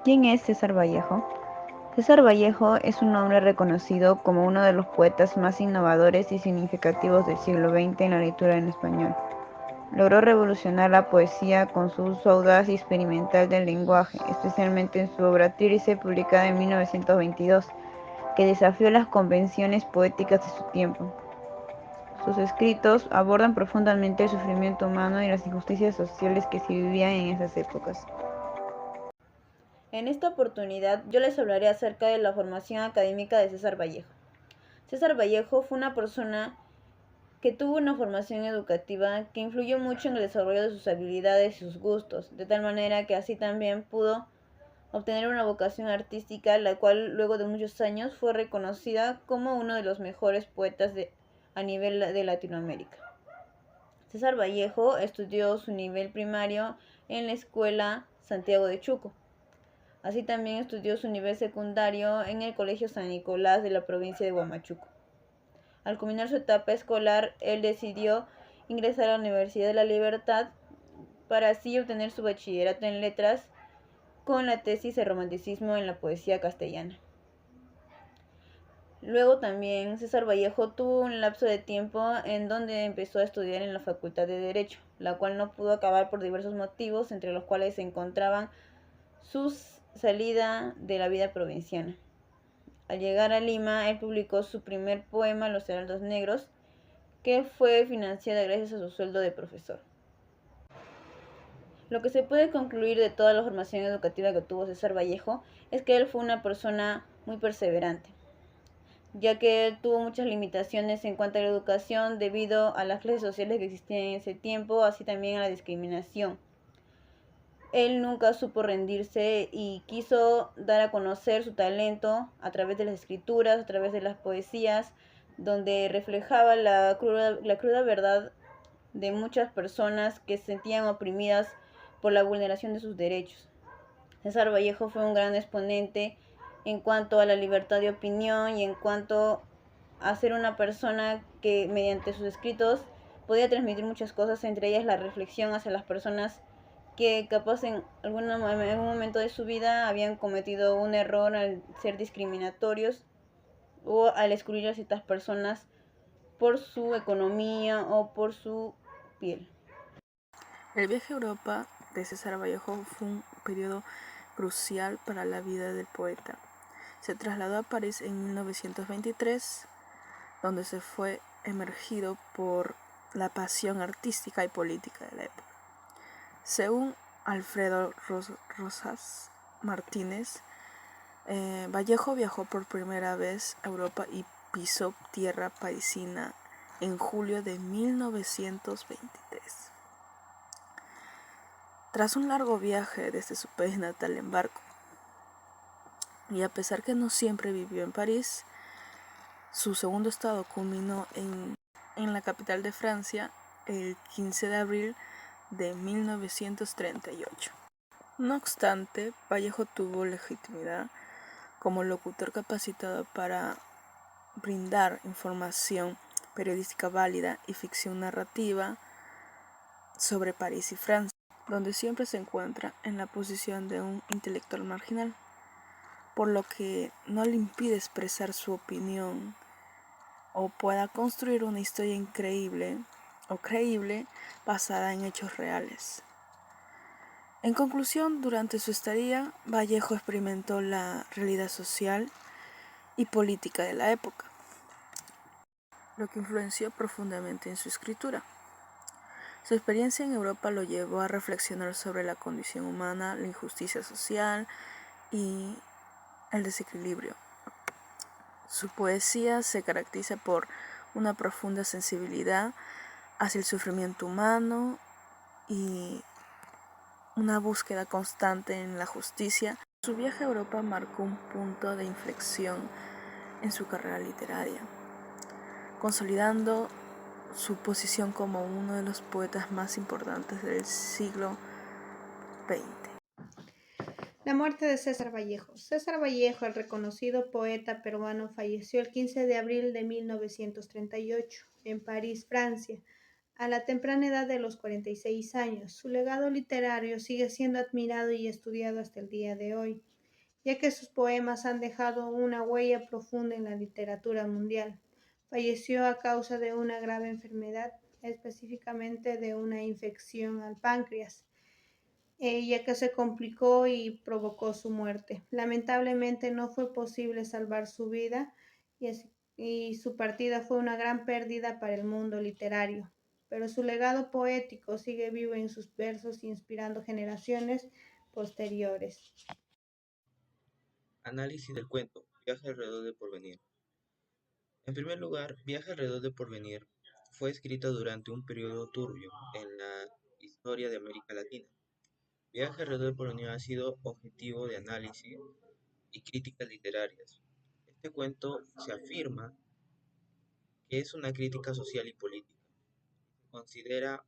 ¿Quién es César Vallejo? César Vallejo es un hombre reconocido como uno de los poetas más innovadores y significativos del siglo XX en la literatura en español. Logró revolucionar la poesía con su uso audaz y experimental del lenguaje, especialmente en su obra Tríce, publicada en 1922, que desafió las convenciones poéticas de su tiempo. Sus escritos abordan profundamente el sufrimiento humano y las injusticias sociales que se vivían en esas épocas. En esta oportunidad yo les hablaré acerca de la formación académica de César Vallejo. César Vallejo fue una persona que tuvo una formación educativa que influyó mucho en el desarrollo de sus habilidades y sus gustos, de tal manera que así también pudo obtener una vocación artística, la cual luego de muchos años fue reconocida como uno de los mejores poetas a nivel de Latinoamérica. César Vallejo estudió su nivel primario en la escuela Santiago de Chuco. Así también estudió su nivel secundario en el Colegio San Nicolás de la provincia de Huamachuco. Al culminar su etapa escolar, él decidió ingresar a la Universidad de la Libertad para así obtener su bachillerato en letras con la tesis de romanticismo en la poesía castellana. Luego también César Vallejo tuvo un lapso de tiempo en donde empezó a estudiar en la Facultad de Derecho, la cual no pudo acabar por diversos motivos, entre los cuales se encontraban su salida de la vida provinciana. Al llegar a Lima, él publicó su primer poema, Los Heraldos Negros, que fue financiada gracias a su sueldo de profesor. Lo que se puede concluir de toda la formación educativa que tuvo César Vallejo es que él fue una persona muy perseverante, ya que él tuvo muchas limitaciones en cuanto a la educación debido a las clases sociales que existían en ese tiempo, así también a la discriminación. Él nunca supo rendirse y quiso dar a conocer su talento a través de las escrituras, a través de las poesías, donde reflejaba la cruda verdad de muchas personas que se sentían oprimidas por la vulneración de sus derechos. César Vallejo fue un gran exponente en cuanto a la libertad de opinión y en cuanto a ser una persona que mediante sus escritos podía transmitir muchas cosas, entre ellas la reflexión hacia las personas que capaz en algún momento de su vida habían cometido un error al ser discriminatorios o al excluir a ciertas personas por su economía o por su piel. El viaje a Europa de César Vallejo fue un periodo crucial para la vida del poeta. Se trasladó a París en 1923, donde se fue emergido por la pasión artística y política de la época. Según Alfredo Rosas Martínez, Vallejo viajó por primera vez a Europa y pisó tierra parisina en julio de 1923. Tras un largo viaje desde su país natal en barco, y a pesar que no siempre vivió en París, su segundo estado culminó en la capital de Francia el 15 de abril de 1938. No obstante, Vallejo tuvo legitimidad como locutor capacitado para brindar información periodística válida y ficción narrativa sobre París y Francia, donde siempre se encuentra en la posición de un intelectual marginal, por lo que no le impide expresar su opinión o pueda construir una historia increíble o creíble basada en hechos reales. En conclusión, durante su estadía, Vallejo experimentó la realidad social y política de la época, lo que influenció profundamente en su escritura. Su experiencia en Europa lo llevó a reflexionar sobre la condición humana, la injusticia social y el desequilibrio. Su poesía se caracteriza por una profunda sensibilidad hacia el sufrimiento humano y una búsqueda constante en la justicia. Su viaje a Europa marcó un punto de inflexión en su carrera literaria, consolidando su posición como uno de los poetas más importantes del siglo XX. La muerte de César Vallejo. César Vallejo, el reconocido poeta peruano, falleció el 15 de abril de 1938 en París, Francia, a la temprana edad de los 46 años. Su legado literario sigue siendo admirado y estudiado hasta el día de hoy. ya que sus poemas han dejado una huella profunda en la literatura mundial. Falleció a causa de una grave enfermedad, específicamente de una infección al páncreas, ya que se complicó y provocó su muerte. Lamentablemente no fue posible salvar su vida y su partida fue una gran pérdida para el mundo literario, pero su legado poético sigue vivo en sus versos, inspirando generaciones posteriores. Análisis del cuento, Viaje alrededor del porvenir. En primer lugar, Viaje alrededor del porvenir fue escrita durante un periodo turbio en la historia de América Latina. Viaje alrededor del porvenir ha sido objetivo de análisis y críticas literarias. Este cuento se afirma que es una crítica social y política. Se considera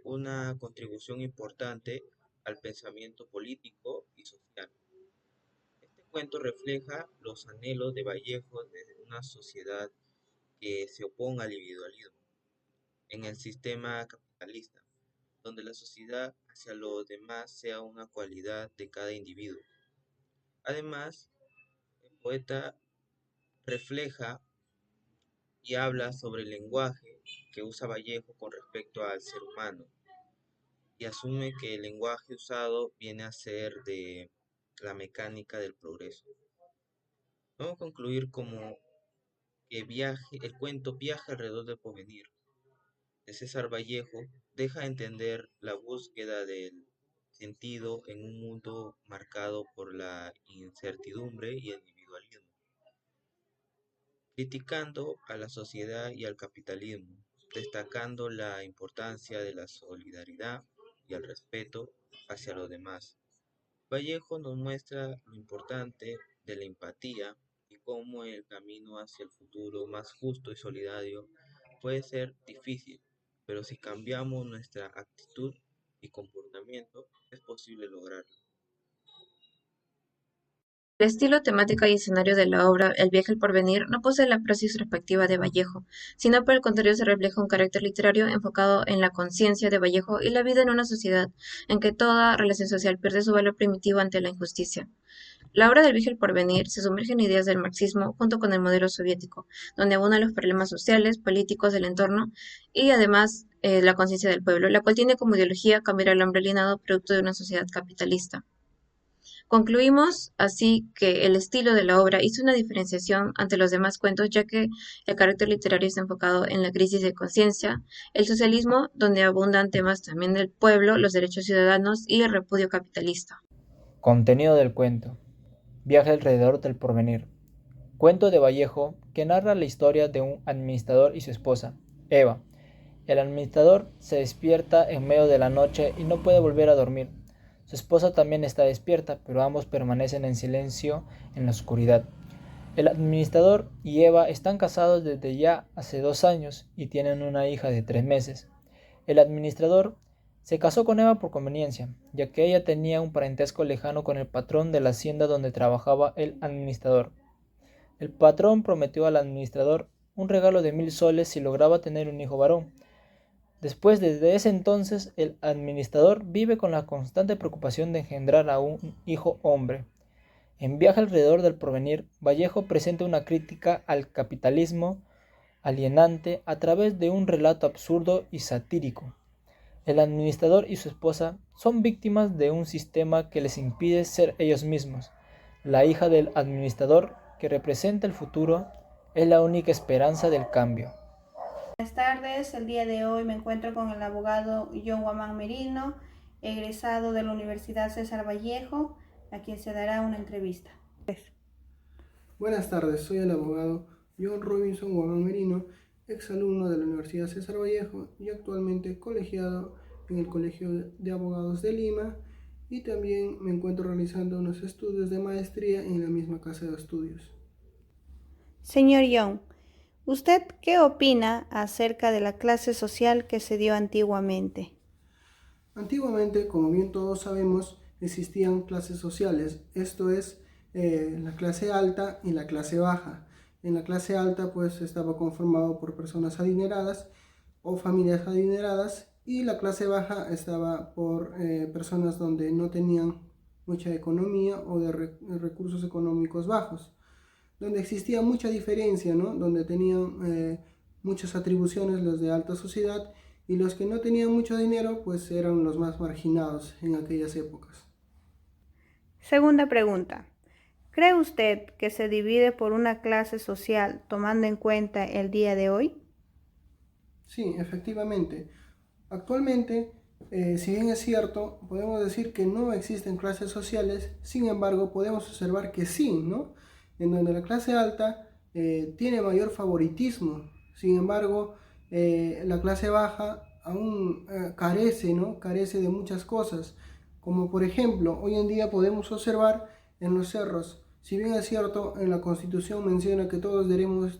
una contribución importante al pensamiento político y social. Este cuento refleja los anhelos de Vallejo de una sociedad que se oponga al individualismo en el sistema capitalista, donde la sociedad hacia los demás sea una cualidad de cada individuo. Además, el poeta refleja y habla sobre el lenguaje que usa Vallejo con respecto al ser humano y asume que el lenguaje usado viene a ser de la mecánica del progreso. Vamos a concluir como que el cuento Viaje alrededor del porvenir de César Vallejo deja entender la búsqueda del sentido en un mundo marcado por la incertidumbre y el individualismo, criticando a la sociedad y al capitalismo, destacando la importancia de la solidaridad y el respeto hacia los demás. Vallejo nos muestra lo importante de la empatía y cómo el camino hacia el futuro más justo y solidario puede ser difícil, pero si cambiamos nuestra actitud y comportamiento es posible lograrlo. El estilo, temática y escenario de la obra El viaje al porvenir no posee la praxis respectiva de Vallejo, sino por el contrario se refleja un carácter literario enfocado en la conciencia de Vallejo y la vida en una sociedad en que toda relación social pierde su valor primitivo ante la injusticia. La obra del viaje al porvenir se sumerge en ideas del marxismo junto con el modelo soviético, donde abundan los problemas sociales, políticos del entorno y además la conciencia del pueblo, la cual tiene como ideología cambiar al hombre alienado producto de una sociedad capitalista. Concluimos así que el estilo de la obra hizo una diferenciación ante los demás cuentos, ya que el carácter literario está enfocado en la crisis de conciencia, el socialismo, donde abundan temas también del pueblo, los derechos ciudadanos y el repudio capitalista. Contenido del cuento. Viaje alrededor del porvenir. Cuento de Vallejo que narra la historia de un administrador y su esposa, Eva. El administrador se despierta en medio de la noche y no puede volver a dormir. Su esposa también está despierta, pero ambos permanecen en silencio en la oscuridad. El administrador y Eva están casados desde ya hace 2 años y tienen una hija de 3 meses. El administrador se casó con Eva por conveniencia, ya que ella tenía un parentesco lejano con el patrón de la hacienda donde trabajaba el administrador. El patrón prometió al administrador un regalo de 1000 soles si lograba tener un hijo varón. Desde ese entonces, el administrador vive con la constante preocupación de engendrar a un hijo hombre. En Viaje alrededor del porvenir, Vallejo presenta una crítica al capitalismo alienante a través de un relato absurdo y satírico. El administrador y su esposa son víctimas de un sistema que les impide ser ellos mismos. La hija del administrador, que representa el futuro, es la única esperanza del cambio. Buenas tardes, el día de hoy me encuentro con el abogado John Guamán Merino, egresado de la Universidad César Vallejo, a quien se dará una entrevista. Buenas tardes, soy el abogado John Robinson Guamán Merino, exalumno de la Universidad César Vallejo y actualmente colegiado en el Colegio de Abogados de Lima, y también me encuentro realizando unos estudios de maestría en la misma casa de estudios. Señor Young, ¿usted qué opina acerca de la clase social que se dio antiguamente? Antiguamente, como bien todos sabemos, existían clases sociales, esto es, la clase alta y la clase baja. En la clase alta pues estaba conformado por personas adineradas o familias adineradas, y la clase baja estaba por personas donde no tenían mucha economía o de recursos económicos bajos, donde existía mucha diferencia, ¿no? Donde tenían muchas atribuciones los de alta sociedad y los que no tenían mucho dinero pues eran los más marginados en aquellas épocas. Segunda pregunta. ¿Cree usted que se divide por una clase social tomando en cuenta el día de hoy? Sí, efectivamente. Actualmente, si bien es cierto, podemos decir que no existen clases sociales, sin embargo, podemos observar que sí, ¿no? En donde la clase alta tiene mayor favoritismo, sin embargo, la clase baja aún carece, ¿no? Carece de muchas cosas, como por ejemplo, hoy en día podemos observar en los cerros, si bien es cierto, en la Constitución menciona que todos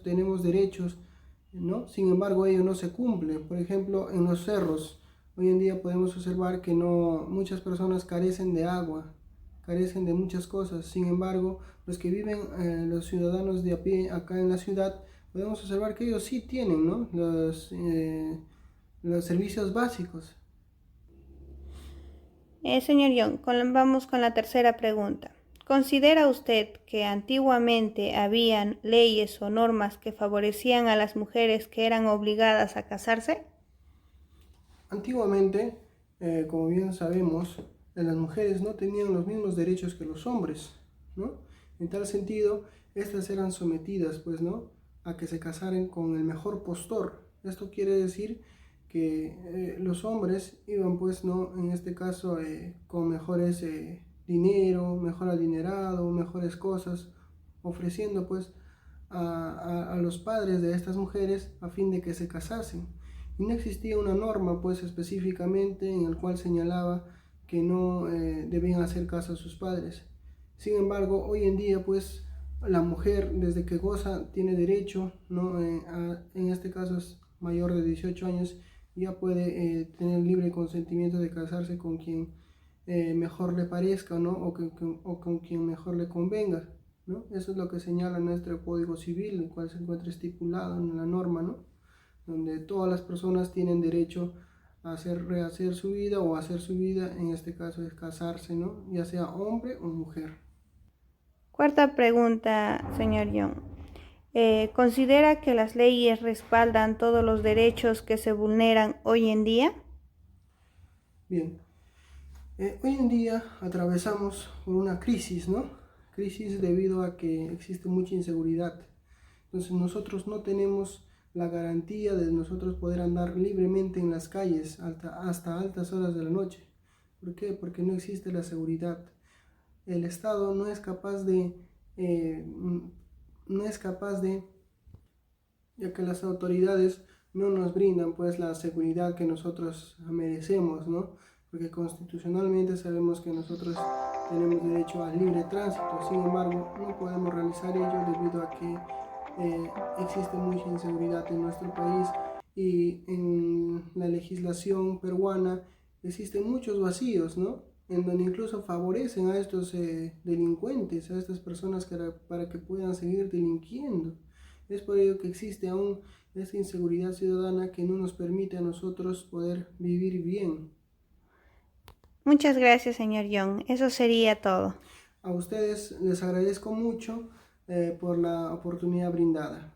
tenemos derechos, ¿no? Sin embargo, ello no se cumple. Por ejemplo, en los cerros, hoy en día podemos observar que no, muchas personas carecen de agua, carecen de muchas cosas. Sin embargo, los que viven, los ciudadanos de a pie acá en la ciudad, podemos observar que ellos sí tienen, ¿no? Los servicios básicos. Señor Young, vamos con la tercera pregunta. ¿Considera usted que antiguamente habían leyes o normas que favorecían a las mujeres que eran obligadas a casarse? Antiguamente, como bien sabemos, las mujeres no tenían los mismos derechos que los hombres, ¿no? En tal sentido, estas eran sometidas, pues, ¿no? A que se casaran con el mejor postor. Esto quiere decir que los hombres iban, pues, ¿no? En este caso, con mejores dinero, mejor adinerado, mejores cosas, ofreciendo, pues, a los padres de estas mujeres a fin de que se casasen. Y no existía una norma pues específicamente en el cual señalaba que no debían hacer caso a sus padres. Sin embargo, hoy en día pues la mujer desde que goza tiene derecho, ¿no? En este caso es mayor de 18 años, ya puede tener libre consentimiento de casarse con quien mejor le parezca, ¿no? O con quien mejor le convenga, ¿no? Eso es lo que señala nuestro Código Civil, el cual se encuentra estipulado en la norma, ¿no? Donde todas las personas tienen derecho a rehacer su vida o hacer su vida, en este caso es casarse, ¿no? Ya sea hombre o mujer. Cuarta pregunta, señor Young. ¿Considera que las leyes respaldan todos los derechos que se vulneran hoy en día? Bien, hoy en día atravesamos por una crisis, ¿no? Crisis debido a que existe mucha inseguridad. Entonces nosotros no tenemos la garantía de nosotros poder andar libremente en las calles hasta altas horas de la noche. ¿Por qué? Porque no existe la seguridad. El Estado no es capaz ya que las autoridades no nos brindan pues la seguridad que nosotros merecemos, ¿no? Porque constitucionalmente sabemos que nosotros tenemos derecho al libre tránsito, sin embargo no podemos realizar ello debido a que existe mucha inseguridad en nuestro país y en la legislación peruana existen muchos vacíos, ¿no? En donde incluso favorecen a estos delincuentes, a estas personas para que puedan seguir delinquiendo. Es por ello que existe aún esta inseguridad ciudadana que no nos permite a nosotros poder vivir bien. Muchas gracias, señor Young. Eso sería todo. A ustedes les agradezco mucho por la oportunidad brindada.